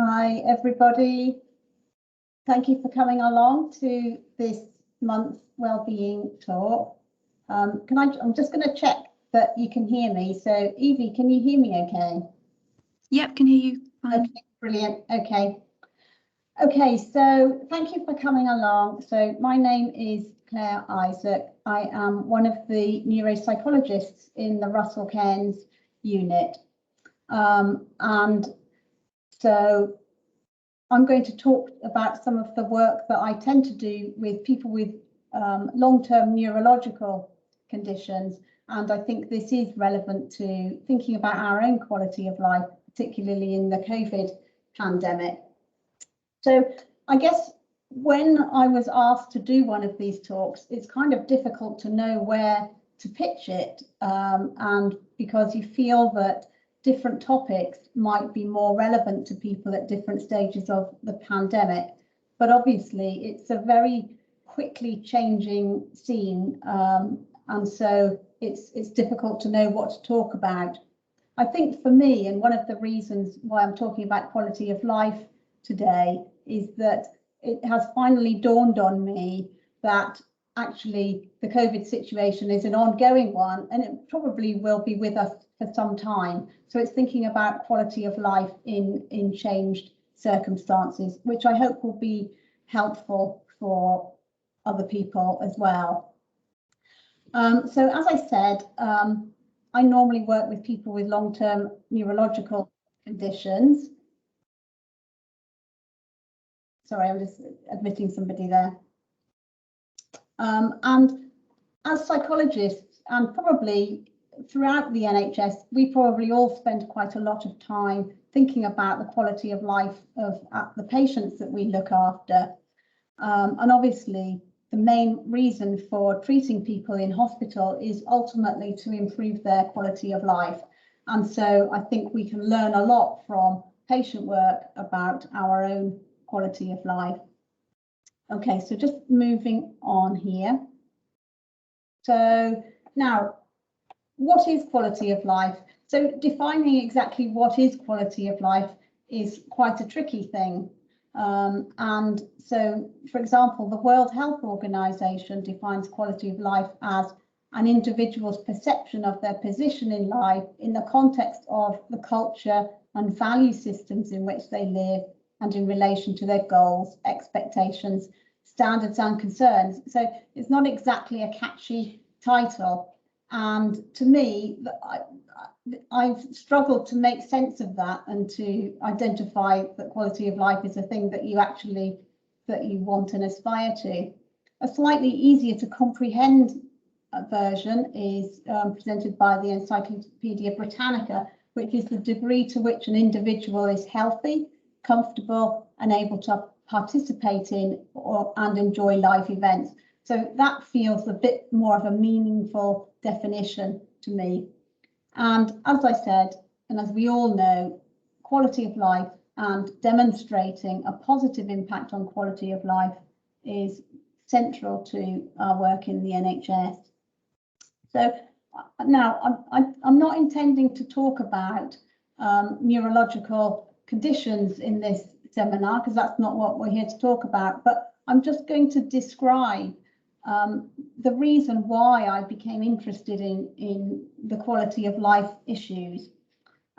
Hi, everybody. Thank you for coming along to this month's wellbeing talk. I'm just going to check that you can hear me. So, Evie, can you hear me okay? Yep, can hear you fine. Okay, brilliant. Okay, so thank you for coming along. So my name is Claire Isaac. I am one of the neuropsychologists in the Russell Cairns unit. And so I'm going to talk about some of the work that I tend to do with people with long-term neurological conditions. And I think this is relevant to thinking about our own quality of life, particularly in the COVID pandemic. So I guess when I was asked to do one of these talks, it's kind of difficult to know where to pitch it, and because you feel that different topics might be more relevant to people at different stages of the pandemic. But obviously it's a very quickly changing scene, and so it's difficult to know what to talk about. I think for me, and one of the reasons why I'm talking about quality of life today, is that it has finally dawned on me that actually the COVID situation is an ongoing one, and it probably will be with us for some time. So it's thinking about quality of life in changed circumstances, which I hope will be helpful for other people as well. So as I said, I normally work with people with long-term neurological conditions. Sorry, I'm just admitting somebody there. And as psychologists, and probably throughout the NHS, we probably all spend quite a lot of time thinking about the quality of life of the patients that we look after. And obviously, the main reason for treating people in hospital is ultimately to improve their quality of life. And so I think we can learn a lot from patient work about our own quality of life. Okay, so just moving on here. So now, what is quality of life? So defining exactly what is quality of life is quite a tricky thing. And so, for example, the World Health Organization defines quality of life as an individual's perception of their position in life in the context of the culture and value systems in which they live, and in relation to their goals, expectations, standards and concerns. So it's not exactly a catchy title. And to me, I've struggled to make sense of that and to identify that quality of life is a thing that you want and aspire to. A slightly easier to comprehend version is presented by the Encyclopedia Britannica, which is the degree to which an individual is healthy, comfortable and able to participate in and enjoy life events. So that feels a bit more of a meaningful definition to me. And as I said, and as we all know, quality of life and demonstrating a positive impact on quality of life is central to our work in the NHS. So now I'm not intending to talk about neurological conditions in this seminar, because that's not what we're here to talk about, but I'm just going to describe the reason why I became interested in the quality of life issues.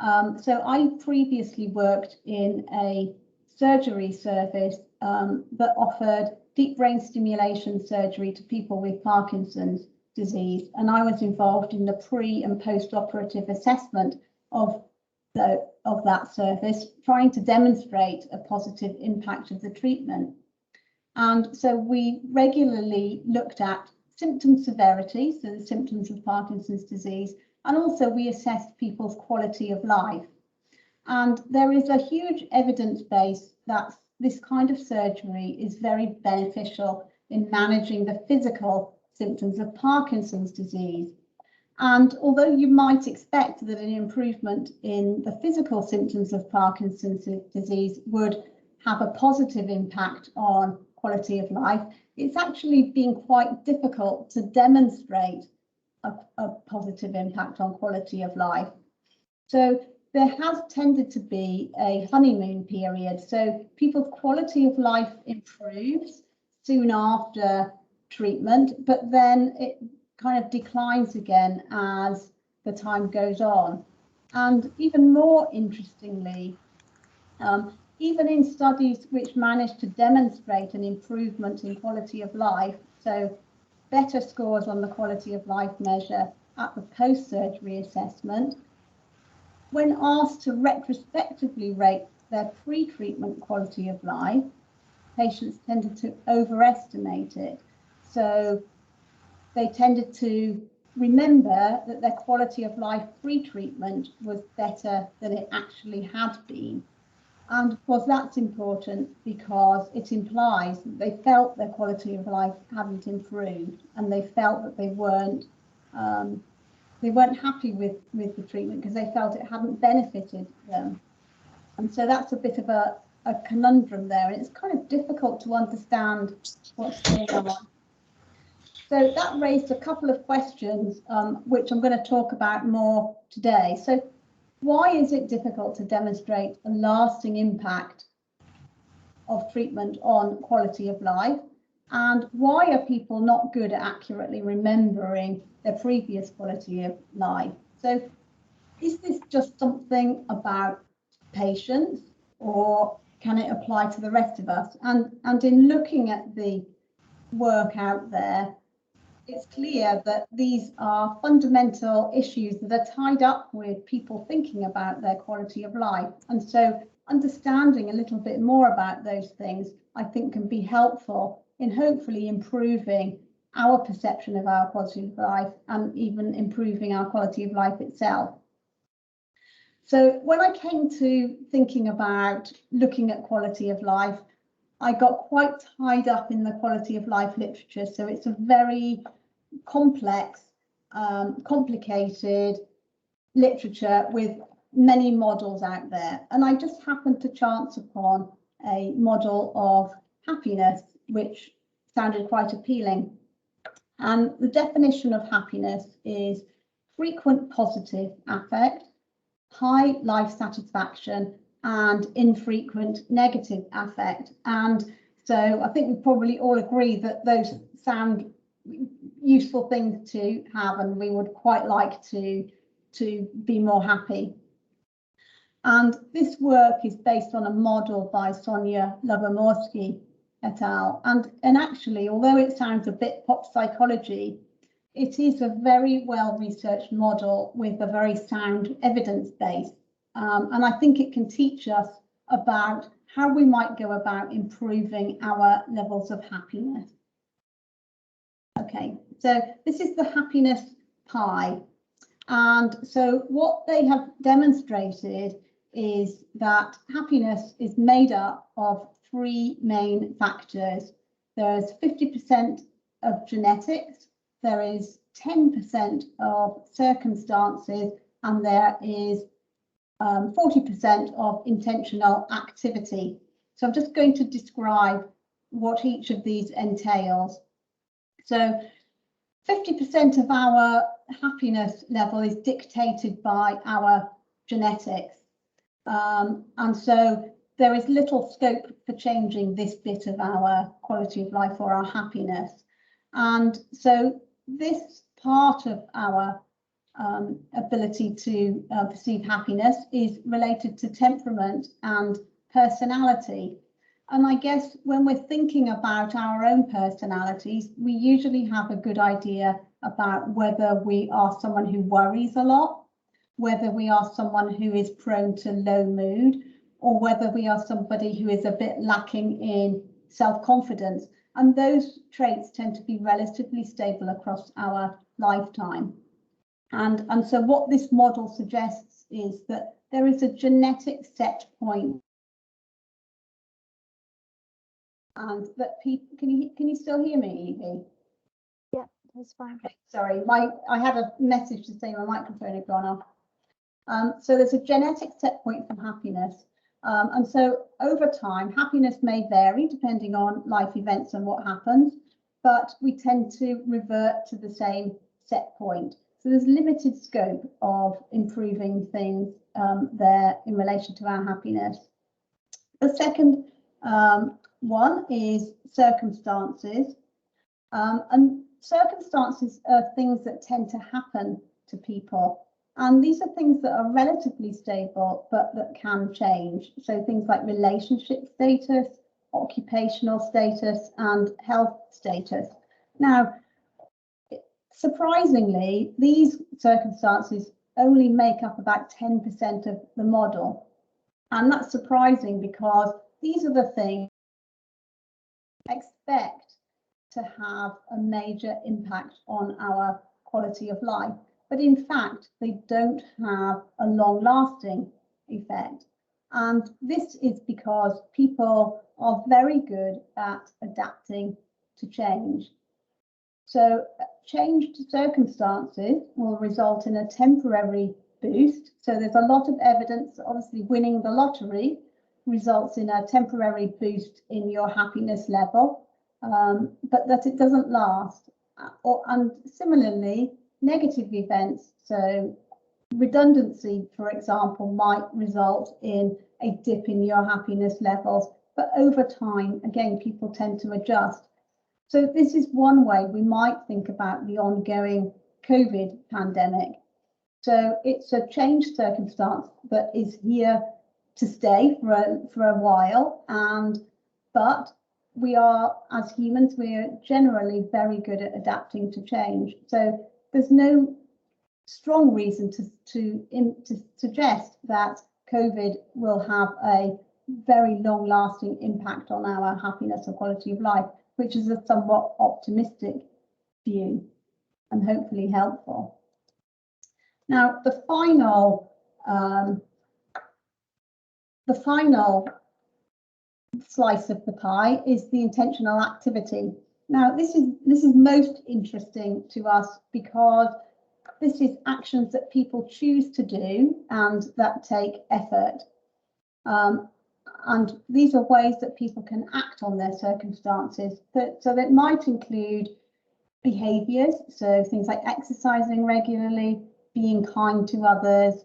So I previously worked in a surgery service that offered deep brain stimulation surgery to people with Parkinson's disease, and I was involved in the pre and post-operative assessment of that service, trying to demonstrate a positive impact of the treatment. And so we regularly looked at symptom severity, so the symptoms of Parkinson's disease, and also we assessed people's quality of life. And there is a huge evidence base that this kind of surgery is very beneficial in managing the physical symptoms of Parkinson's disease. And although you might expect that an improvement in the physical symptoms of Parkinson's disease would have a positive impact on quality of life, it's actually been quite difficult to demonstrate a positive impact on quality of life. So there has tended to be a honeymoon period. So people's quality of life improves soon after treatment, but then it kind of declines again as the time goes on. And even more interestingly, even in studies which manage to demonstrate an improvement in quality of life, so better scores on the quality of life measure at the post-surgery assessment, when asked to retrospectively rate their pre-treatment quality of life, patients tended to overestimate it. So they tended to remember that their quality of life pre-treatment was better than it actually had been. And of course, that's important because it implies that they felt their quality of life hadn't improved, and they felt that they weren't happy with the treatment because they felt it hadn't benefited them. And so that's a bit of a conundrum there, and it's kind of difficult to understand what's going on. So that raised a couple of questions, which I'm going to talk about more today. So why is it difficult to demonstrate a lasting impact of treatment on quality of life? And why are people not good at accurately remembering their previous quality of life? So is this just something about patients, or can it apply to the rest of us? And in looking at the work out there, it's clear that these are fundamental issues that are tied up with people thinking about their quality of life. And so understanding a little bit more about those things, I think, can be helpful in hopefully improving our perception of our quality of life and even improving our quality of life itself. So when I came to thinking about looking at quality of life, I got quite tied up in the quality of life literature. So it's a very complex, complicated literature with many models out there. And I just happened to chance upon a model of happiness, which sounded quite appealing. And the definition of happiness is frequent positive affect, high life satisfaction, and infrequent negative affect. And so I think we probably all agree that those sound useful things to have, and we would quite like to be more happy. And this work is based on a model by Sonia Lubomirsky et al. And actually, although it sounds a bit pop psychology, it is a very well-researched model with a very sound evidence base. And I think it can teach us about how we might go about improving our levels of happiness. Okay, so this is the happiness pie. And so what they have demonstrated is that happiness is made up of three main factors. There's 50% of genetics, there is 10% of circumstances, and there is 40% of intentional activity. So I'm just going to describe what each of these entails. So 50% of our happiness level is dictated by our genetics. And so there is little scope for changing this bit of our quality of life or our happiness. And so this part of our ability to perceive happiness is related to temperament and personality. And I guess when we're thinking about our own personalities, we usually have a good idea about whether we are someone who worries a lot, whether we are someone who is prone to low mood, or whether we are somebody who is a bit lacking in self-confidence. And those traits tend to be relatively stable across our lifetime. And so what this model suggests is that there is a genetic set point, and that people, can you still hear me, Evie? Yeah, that's fine. Okay, sorry, I had a message to say my microphone had gone off. So there's a genetic set point for happiness. And so over time, happiness may vary depending on life events and what happens, but we tend to revert to the same set point. So there's limited scope of improving things there in relation to our happiness. The second one is circumstances. And circumstances are things that tend to happen to people. And these are things that are relatively stable, but that can change. So things like relationship status, occupational status, and health status. Now, surprisingly, these circumstances only make up about 10% of the model. And that's surprising because these are the things we expect to have a major impact on our quality of life. But in fact, they don't have a long-lasting effect. And this is because people are very good at adapting to change. So changed circumstances will result in a temporary boost. So there's a lot of evidence that obviously winning the lottery results in a temporary boost in your happiness level, but that it doesn't last. And similarly, negative events, so redundancy, for example, might result in a dip in your happiness levels, but over time, again, people tend to adjust. So this is one way we might think about the ongoing COVID pandemic. So it's a changed circumstance that is here to stay for a while, but we are, as humans, we are generally very good at adapting to change. So there's no strong reason to suggest that COVID will have a very long-lasting impact on our happiness or quality of life, which is a somewhat optimistic view and hopefully helpful. Now, the final slice of the pie is the intentional activity. Now, this is most interesting to us because this is actions that people choose to do and that take effort. And these are ways that people can act on their circumstances. So that might include behaviours, so things like exercising regularly, being kind to others.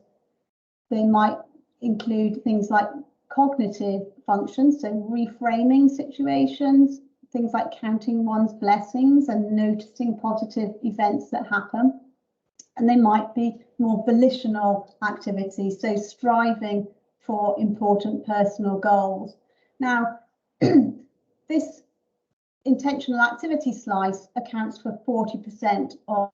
They might include things like cognitive functions, so reframing situations, things like counting one's blessings and noticing positive events that happen. And they might be more volitional activities, so striving for important personal goals. Now, this intentional activity slice accounts for 40% of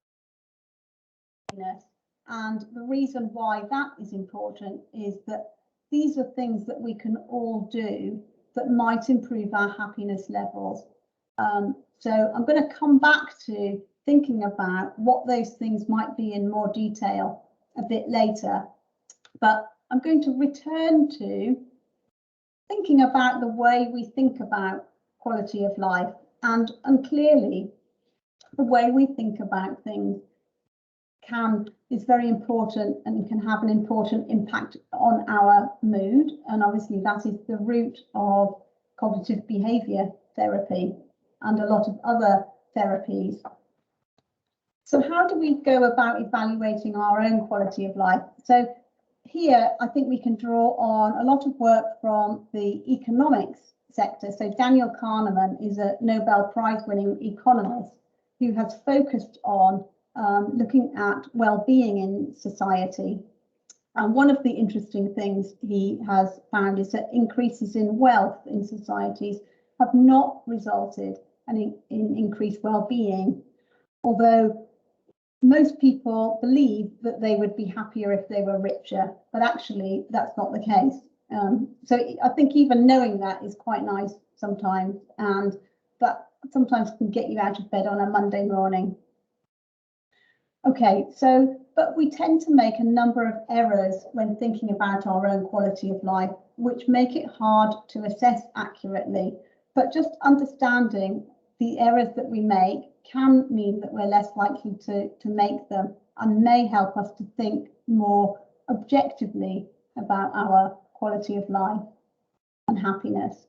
happiness. And the reason why that is important is that these are things that we can all do that might improve our happiness levels. So I'm going to come back to thinking about what those things might be in more detail a bit later. But I'm going to return to thinking about the way we think about quality of life, and clearly the way we think about things is very important and can have an important impact on our mood. And obviously that is the root of cognitive behaviour therapy and a lot of other therapies. So how do we go about evaluating our own quality of life? So here, I think we can draw on a lot of work from the economics sector. So Daniel Kahneman is a Nobel Prize-winning economist who has focused on looking at well-being in society. And one of the interesting things he has found is that increases in wealth in societies have not resulted in increased well-being, although most people believe that they would be happier if they were richer, but actually that's not the case. So I think even knowing that is quite nice sometimes, and that sometimes can get you out of bed on a Monday morning. Okay, so, but we tend to make a number of errors when thinking about our own quality of life, which make it hard to assess accurately. But just understanding the errors that we make can mean that we're less likely to make them, and may help us to think more objectively about our quality of life and happiness.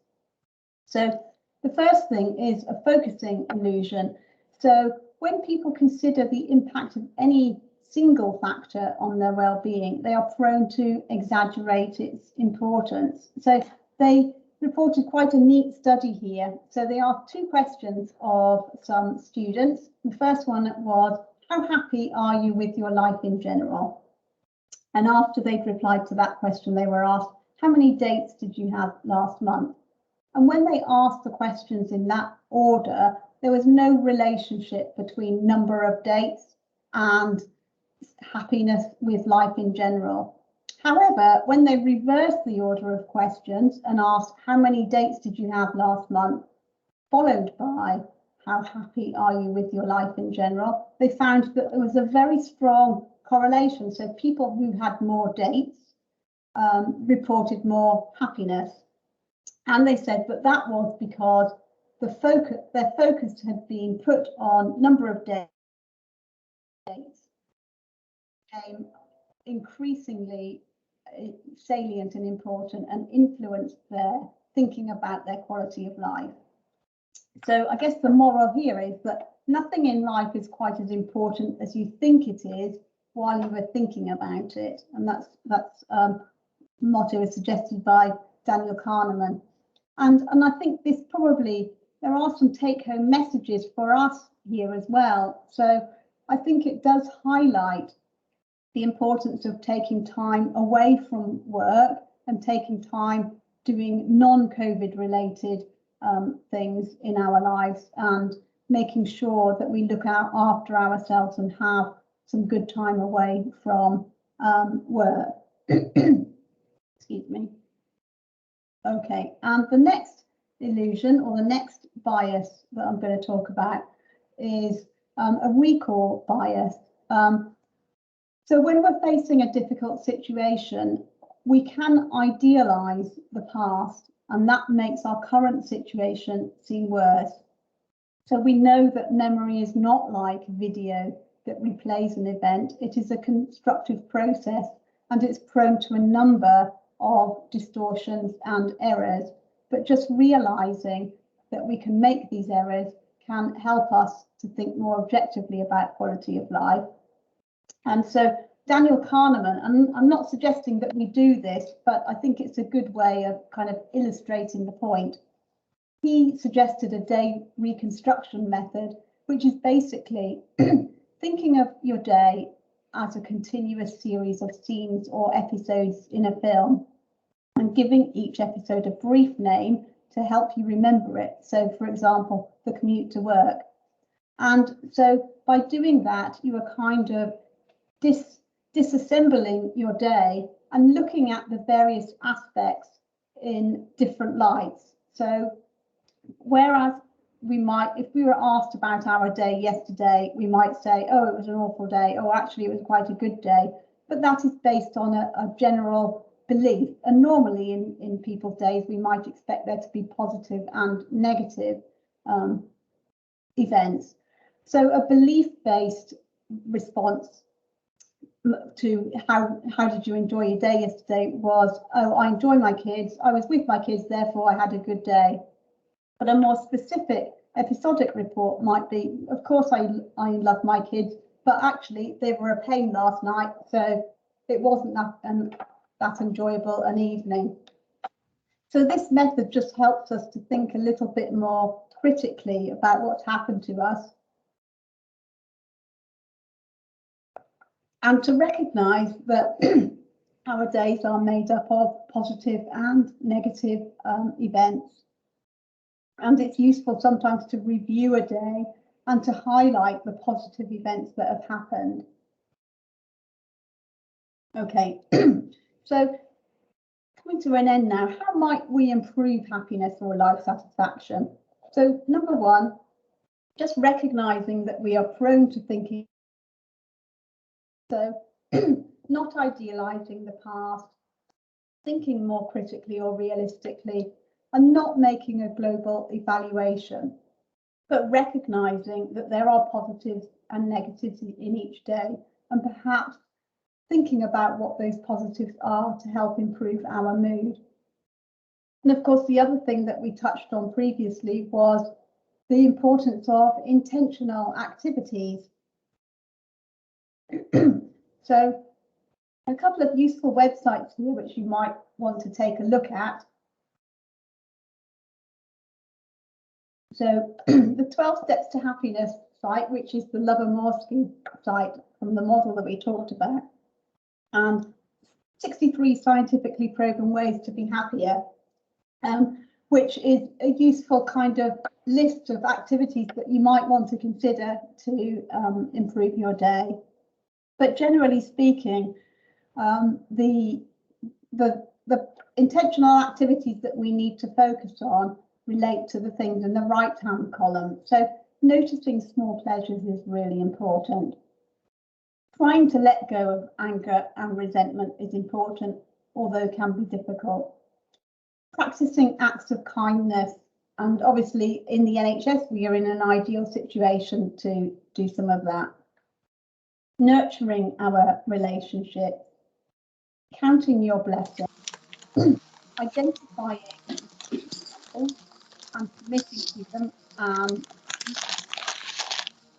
So the first thing is a focusing illusion. So when people consider the impact of any single factor on their well-being, they are prone to exaggerate its importance. So they reported quite a neat study here. So they asked two questions of some students. The first one was, how happy are you with your life in general? And after they'd replied to that question, they were asked, how many dates did you have last month? And when they asked the questions in that order, there was no relationship between number of dates and happiness with life in general. However, when they reversed the order of questions and asked, how many dates did you have last month, followed by how happy are you with your life in general, they found that there was a very strong correlation. So people who had more dates reported more happiness. And they said that that was because their focus had been put on number of dates, became increasingly salient and important and influenced their thinking about their quality of life. So I guess the moral here is that nothing in life is quite as important as you think it is while you were thinking about it. And that's motto is suggested by Daniel Kahneman. And I think this probably, there are some take-home messages for us here as well. So I think it does highlight the importance of taking time away from work and taking time doing non-COVID related things in our lives and making sure that we look out after ourselves and have some good time away from work. Excuse me. Okay, and the next illusion or the next bias that I'm going to talk about is a recall bias. So when we're facing a difficult situation, we can idealize the past, and that makes our current situation seem worse. So we know that memory is not like video that replays an event. It is a constructive process, and it's prone to a number of distortions and errors. But just realizing that we can make these errors can help us to think more objectively about quality of life. And so Daniel Kahneman, and I'm not suggesting that we do this, but I think it's a good way of kind of illustrating the point. He suggested a day reconstruction method, which is basically thinking of your day as a continuous series of scenes or episodes in a film and giving each episode a brief name to help you remember it. So, for example, the commute to work. And so by doing that, you are kind of disassembling your day and looking at the various aspects in different lights. So whereas we might, if we were asked about our day yesterday, we might say, oh, it was an awful day, or actually it was quite a good day. But that is based on a general belief. And normally in people's days, we might expect there to be positive and negative events. So a belief-based response to how did you enjoy your day yesterday was, oh, I enjoy my kids, I was with my kids, therefore I had a good day. But a more specific episodic report might be, of course I love my kids, but actually they were a pain last night, so it wasn't that enjoyable an evening. So this method just helps us to think a little bit more critically about what's happened to us, and to recognise that our days are made up of positive and negative events. And it's useful sometimes to review a day and to highlight the positive events that have happened. Okay, so coming to an end now, how might we improve happiness or life satisfaction? So number one, just recognising that we are prone to thinking. So not idealizing the past, thinking more critically or realistically, and not making a global evaluation, but recognizing that there are positives and negatives in each day, and perhaps thinking about what those positives are to help improve our mood. And of course, the other thing that we touched on previously was the importance of intentional activities. So a couple of useful websites here which you might want to take a look at. So the 12 Steps to Happiness site, which is the Lobomorsky site from the model that we talked about, and 63 scientifically proven ways to be happier, which is a useful kind of list of activities that you might want to consider to improve your day. But generally speaking, the intentional activities that we need to focus on relate to the things in the right-hand column. So noticing small pleasures is really important. Trying to let go of anger and resentment is important, although can be difficult. Practicing acts of kindness, and obviously in the NHS we are in an ideal situation to do some of that. Nurturing our relationships, counting your blessings, identifying and committing to them,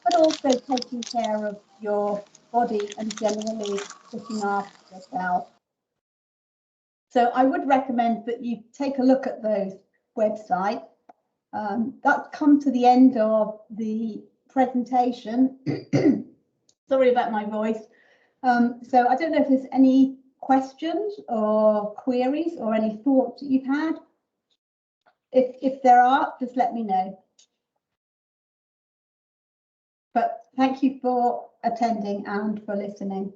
but also taking care of your body and generally looking after yourself. So I would recommend that you take a look at those websites. That's come to the end of the presentation. Sorry about my voice. So I don't know if there's any questions or queries or any thoughts that you've had. If there are, just let me know. But thank you for attending and for listening.